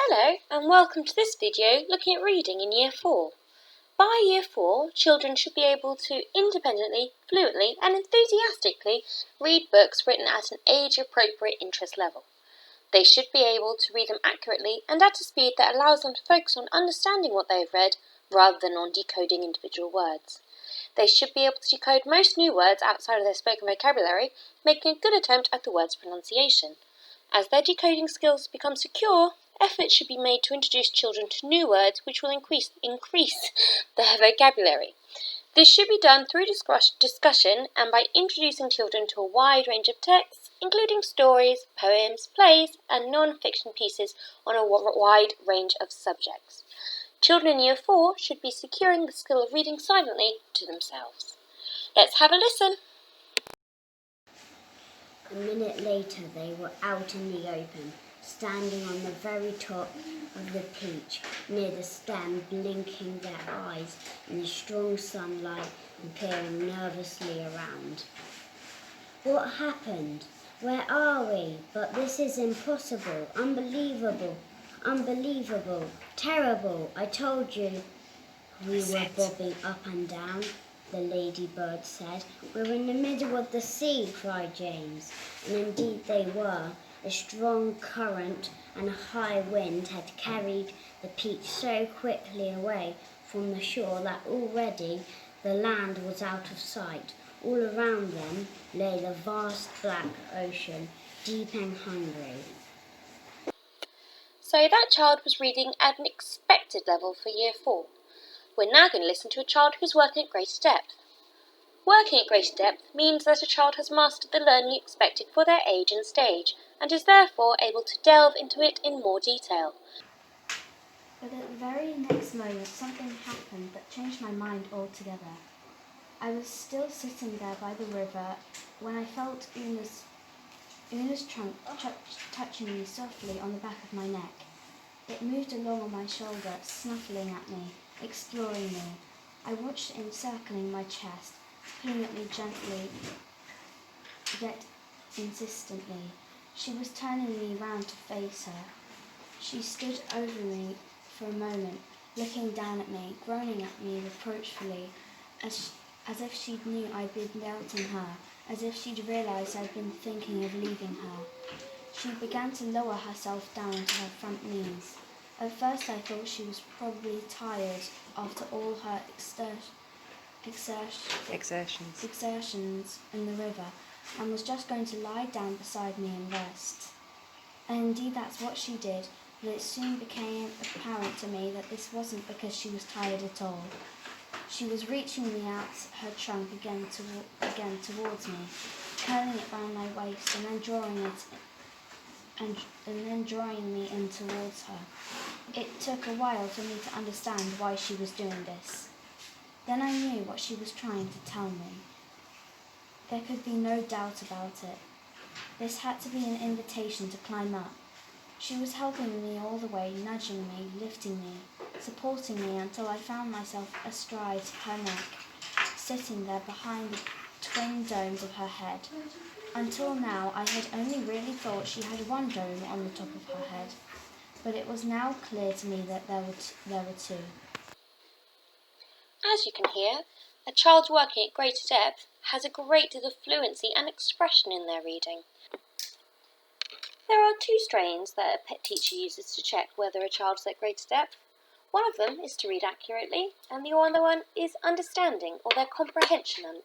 Hello and welcome to this video looking at reading in Year 4. By Year 4, children should be able to independently, fluently and enthusiastically read books written at an age-appropriate interest level. They should be able to read them accurately and at a speed that allows them to focus on understanding what they have read rather than on decoding individual words. They should be able to decode most new words outside of their spoken vocabulary, making a good attempt at the word's pronunciation. As their decoding skills become secure, effort should be made to introduce children to new words which will increase their vocabulary. This should be done through discussion and by introducing children to a wide range of texts, including stories, poems, plays, and non-fiction pieces on a wide range of subjects. Children in Year 4 should be securing the skill of reading silently to themselves. Let's have a listen. A minute later they were out in the open, standing on the very top of the peach, near the stem, blinking their eyes in the strong sunlight and peering nervously around. What happened? Where are we? But this is impossible, unbelievable, terrible, I told you. We were bobbing up and down, the ladybird said. We're in the middle of the sea, cried James. And indeed they were. A strong current and a high wind had carried the peach so quickly away from the shore that already the land was out of sight. All around them lay the vast black ocean, deep and hungry. So that child was reading at an expected level for Year 4. We're now going to listen to a child who's working at greater depth. Working at greater depth means that a child has mastered the learning expected for their age and stage, and is therefore able to delve into it in more detail. But at the very next moment something happened that changed my mind altogether. I was still sitting there by the river when I felt Una's trunk touching me softly on the back of my neck. It moved along on my shoulder, snuffling at me, exploring me. I watched it encircling my chest, pulling at me gently, yet insistently. She was turning me round to face her. She stood over me for a moment, looking down at me, groaning at me reproachfully, as if she knew I'd been doubting her, as if she'd realised I'd been thinking of leaving her. She began to lower herself down to her front knees. At first I thought she was probably tired after all her exertions in the river, and was just going to lie down beside me and rest. And indeed that's what she did, but it soon became apparent to me that this wasn't because she was tired at all. She was reaching me out her trunk again towards me, curling it round my waist and then drawing me in towards her. It took a while for me to understand why she was doing this. Then I knew what she was trying to tell me. There could be no doubt about it. This had to be an invitation to climb up. She was helping me all the way, nudging me, lifting me, supporting me until I found myself astride her neck, sitting there behind the twin domes of her head. Until now I had only really thought she had one dome on the top of her head, but it was now clear to me that there were two. As you can hear, a child working at greater depth has a great deal of fluency and expression in their reading. There are two strains that a pet teacher uses to check whether a child is at greater depth. One of them is to read accurately, and the other one is understanding or their comprehension